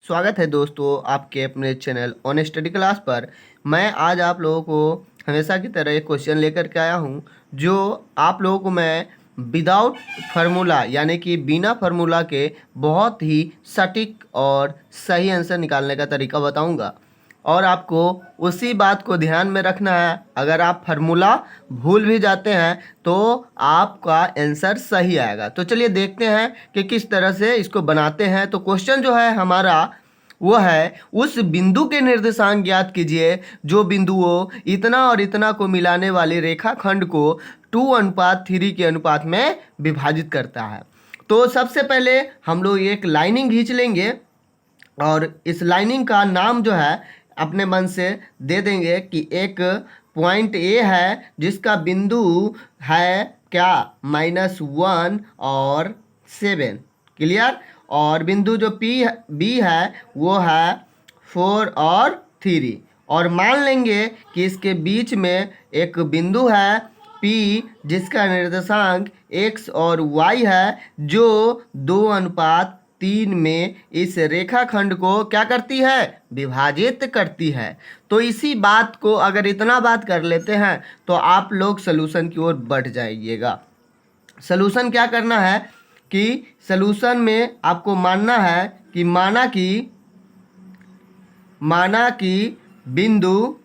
स्वागत है दोस्तों आपके अपने चैनल ऑन स्टडी क्लास पर। मैं आज आप लोगों को हमेशा की तरह एक क्वेश्चन लेकर के आया हूं, जो आप लोगों को मैं विदाउट फार्मूला यानी कि बिना फार्मूला के बहुत ही सटीक और सही आंसर निकालने का तरीका बताऊंगा। और आपको उसी बात को ध्यान में रखना है, अगर आप फार्मूला भूल भी जाते हैं तो आपका आंसर सही आएगा। तो चलिए देखते हैं कि किस तरह से इसको बनाते हैं। तो क्वेश्चन जो है हमारा वो है, उस बिंदु के निर्देशांक ज्ञात कीजिए जो बिंदुओं इतना और इतना को मिलाने वाली रेखाखंड को 2:3 के अनुपात में विभाजित करता है। तो सबसे पहले हम लोग एक लाइनिंग खींच लेंगे और इस लाइनिंग का नाम जो है अपने मन से दे देंगे कि एक पॉइंट ए है जिसका बिंदु है क्या -1 और 7। क्लियर। और बिंदु जो बी है वो है 4 और 3। और मान लेंगे कि इसके बीच में एक बिंदु है P जिसका निर्देशांक x और y है, जो 2:3 में इस रेखाखंड को क्या करती है, विभाजित करती है। तो इसी बात को अगर इतना बात कर लेते हैं तो आप लोग सलूशन की ओर बढ़ जाइएगा। सलूशन क्या करना है कि सलूशन में आपको मानना है कि माना कि बिंदु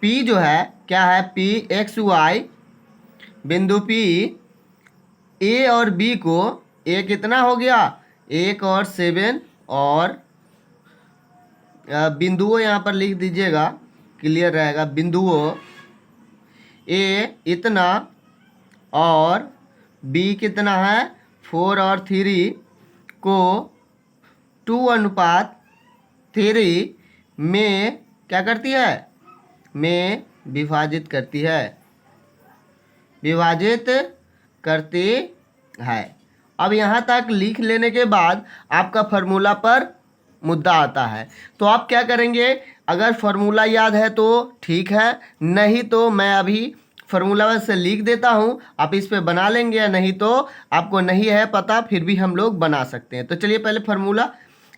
P जो है क्या है, P x y बिंदु P A और B को A कितना हो गया 1 और 7, और बिंदुओं यहाँ पर लिख दीजिएगा, क्लियर रहेगा। बिंदुओं A इतना और B कितना है 4 और 3 को 2:3 में क्या करती है, में विभाजित करती है, विभाजित करती है। अब यहाँ तक लिख लेने के बाद आपका फार्मूला पर मुद्दा आता है। तो आप क्या करेंगे, अगर फार्मूला याद है तो ठीक है, नहीं तो मैं अभी फार्मूला से लिख देता हूँ, आप इस पे बना लेंगे, या नहीं तो आपको नहीं है पता फिर भी हम लोग बना सकते हैं। तो चलिए पहले फार्मूला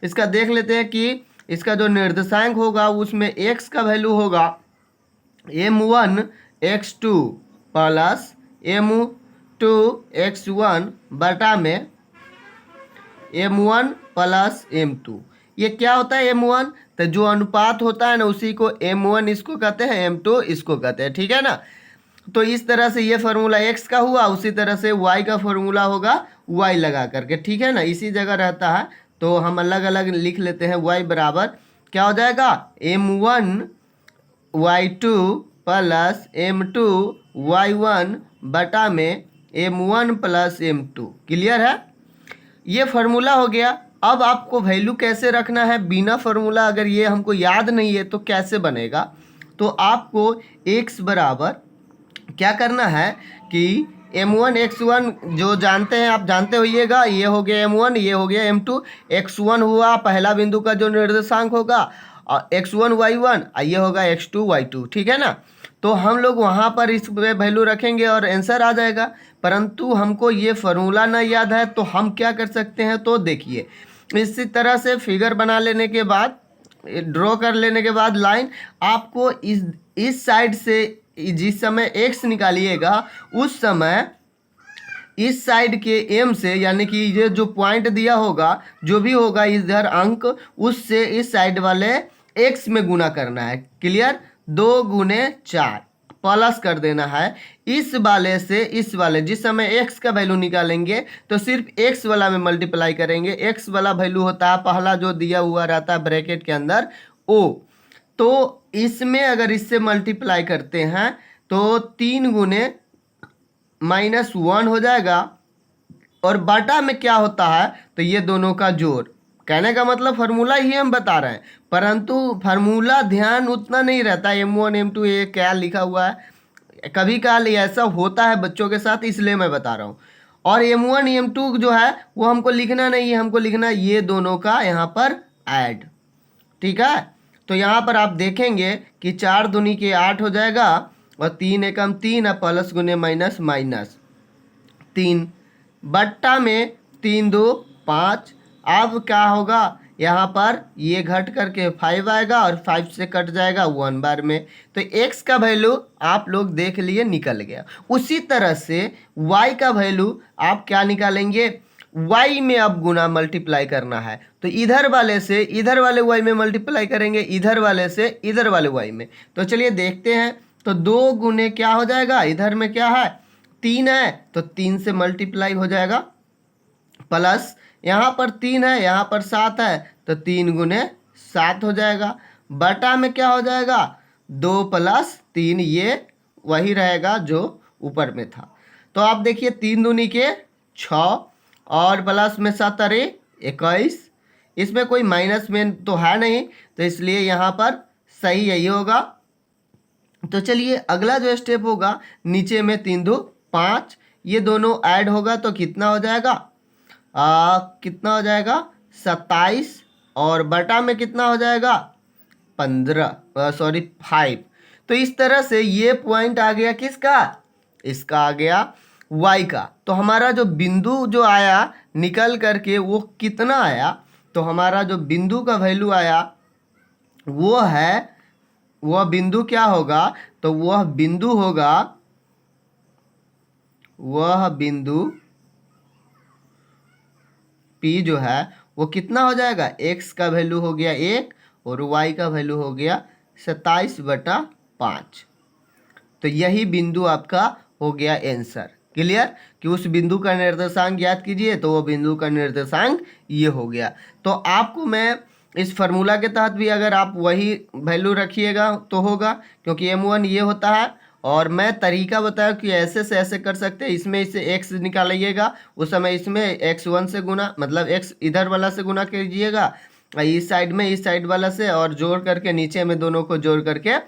इसका देख लेते हैं कि इसका जो निर्देशांक होगा उसमें x का वैल्यू होगा m1 x2 plus m2 x1 बटा में m1 प्लस m2। ये क्या होता है m1, तो जो अनुपात होता है ना उसी को m1 इसको कहते हैं, m2 इसको कहते हैं, ठीक है ना। तो इस तरह से ये फार्मूला x का हुआ, उसी तरह से y का फार्मूला होगा y लगा करके, ठीक है ना, इसी जगह रहता है। तो हम अलग अलग लिख लेते हैं। y बराबर क्या हो जाएगा m1 y2 plus m2 y1 बटा में m1 प्लस m2। क्लियर है, ये फार्मूला हो गया। अब आपको वैल्यू कैसे रखना है बिना फार्मूला, अगर ये हमको याद नहीं है तो कैसे बनेगा। तो आपको x बराबर क्या करना है कि m1 x1 जो जानते हैं आप जानते होइएगा, ये हो गया m1, ये हो गया m2। x1 हुआ पहला बिंदु का जो निर्देशांक होगा, और x1 y1, ये होगा x2 y2, ठीक है ना। तो हम लोग वहाँ पर इस वैल्यू रखेंगे और आंसर आ जाएगा। परंतु हमको ये फार्मूला ना याद है तो हम क्या कर सकते हैं, तो देखिए इसी तरह से फिगर बना लेने के बाद, ड्रॉ कर लेने के बाद लाइन, आपको इस साइड से जिस समय x निकालिएगा उस समय इस साइड के m से, यानी कि ये जो पॉइंट दिया होगा जो भी होगा इधर अंक, उससे इस साइड वाले x में गुना करना है। क्लियर, 2 × 4 प्लस कर देना है इस वाले से इस वाले। जिस समय x का वैल्यू निकालेंगे तो सिर्फ x वाला में मल्टीप्लाई करेंगे। x वाला वैल्यू होता है पहला जो दिया हुआ रहता है ब्रैकेट के अंदर o। तो इसमें अगर इससे मल्टीप्लाई करते हैं तो 3 × -1 हो जाएगा, और बाटा में क्या होता है, तो ये दोनों का जोड़। कहने का मतलब फार्मूला ही हम बता रहे हैं, परंतु फार्मूला ध्यान उतना नहीं रहता। m1 m2 ये क्या लिखा हुआ है, कभी काल ऐसा होता है बच्चों के साथ, इसलिए मैं बता रहा हूँ। और m1 m2 जो है वो हमको लिखना नहीं है, हमको लिखना है ये दोनों का यहाँ पर ऐड, ठीक है। तो यहाँ पर आप देखेंगे कि 4 दूनी के 8 हो जाएगा, और 3 एकम 3 प्लस गुने माइनस माइनस 3 बट्टा में 3 2 5 अब क्या होगा, यहाँ पर ये घट करके 5 आएगा और 5 से कट जाएगा 1 बार में। तो x का वैल्यू आप लोग देख लिए निकल गया। उसी तरह से y का वैल्यू आप क्या निकालेंगे, y में अब गुना मल्टीप्लाई करना है। तो इधर वाले से इधर वाले y में मल्टीप्लाई करेंगे, इधर वाले से इधर वाले y में। तो चलिए देखते हैं। तो 2 गुने क्या हो जाएगा, इधर में क्या है 3 है तो 3 से मल्टीप्लाई हो जाएगा, प्लस यहाँ पर 3 है यहाँ पर 7 है तो 3 गुने 7 हो जाएगा, बटा में क्या हो जाएगा 2 + 3, ये वही रहेगा जो ऊपर में था। तो आप देखिए 3 दूनी के 6 और प्लस में 7 अरे 21, इसमें कोई माइनस में तो है नहीं, तो इसलिए यहाँ पर सही यही होगा। तो चलिए अगला जो स्टेप होगा, नीचे में 3 2 5, ये दोनों ऐड होगा तो कितना हो जाएगा, कितना हो जाएगा 27, और बटा में कितना हो जाएगा 5। तो इस तरह से ये पॉइंट आ गया किसका, इसका आ गया y का। तो हमारा जो बिंदु जो आया निकल करके वो कितना आया, तो हमारा जो बिंदु का वैल्यू आया वो है, वह बिंदु क्या होगा, तो वह बिंदु होगा, वह बिंदु P जो है वो कितना हो जाएगा, x का वैल्यू हो गया 1 और y का वैल्यू हो गया 27/5। तो यही बिंदु आपका हो गया आंसर। क्लियर, कि उस बिंदु का निर्देशांक ज्ञात कीजिए, तो वो बिंदु का निर्देशांक ये हो गया। तो आपको मैं इस फार्मूला के तहत भी अगर आप वही वैल्यू रखिएगा तो होगा, क्योंकि m1 ये होता है, और मैं तरीका बताया कि ऐसे से ऐसे कर सकते हैं। इसमें इसे x निकालिएगा, उस समय इसमें x1 से गुना, मतलब x इधर वाला से गुना कीजिएगा, इस साइड में इस साइड वाला से, और जोड़ करके नीचे में दोनों को जोड़ करके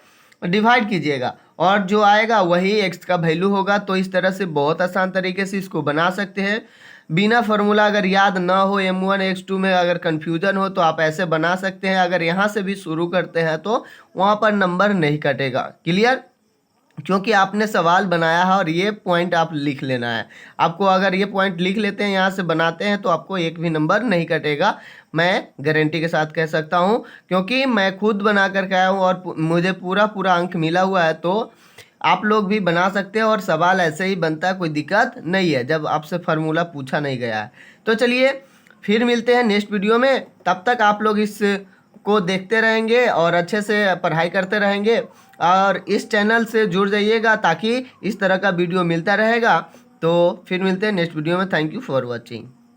डिवाइड कीजिएगा, और जो आएगा वही x का वैल्यू होगा। तो इस तरह से बहुत आसान तरीके से इसको बना सकते हैं बिना फार्मूला। अगर याद ना हो m1 x2 में अगर कन्फ्यूजन हो तो आप ऐसे बना सकते हैं। अगर यहाँ से भी शुरू करते हैं तो वहाँ पर नंबर नहीं कटेगा। क्लियर, क्योंकि आपने सवाल बनाया है और ये पॉइंट आप लिख लेना है आपको। अगर ये पॉइंट लिख लेते हैं, यहाँ से बनाते हैं, तो आपको एक भी नंबर नहीं कटेगा, मैं गारंटी के साथ कह सकता हूँ, क्योंकि मैं खुद बना कर के आया हूँ और मुझे पूरा अंक मिला हुआ है। तो आप लोग भी बना सकते हैं और सवाल ऐसे ही बनता है, कोई दिक्कत नहीं है जब आपसे फार्मूला पूछा नहीं गया है। तो चलिए फिर मिलते हैं नेक्स्ट वीडियो में, तब तक आप लोग इस को देखते रहेंगे और अच्छे से पढ़ाई करते रहेंगे, और इस चैनल से जुड़ जाइएगा ताकि इस तरह का वीडियो मिलता रहेगा। तो फिर मिलते हैं नेक्स्ट वीडियो में। Thank you for watching.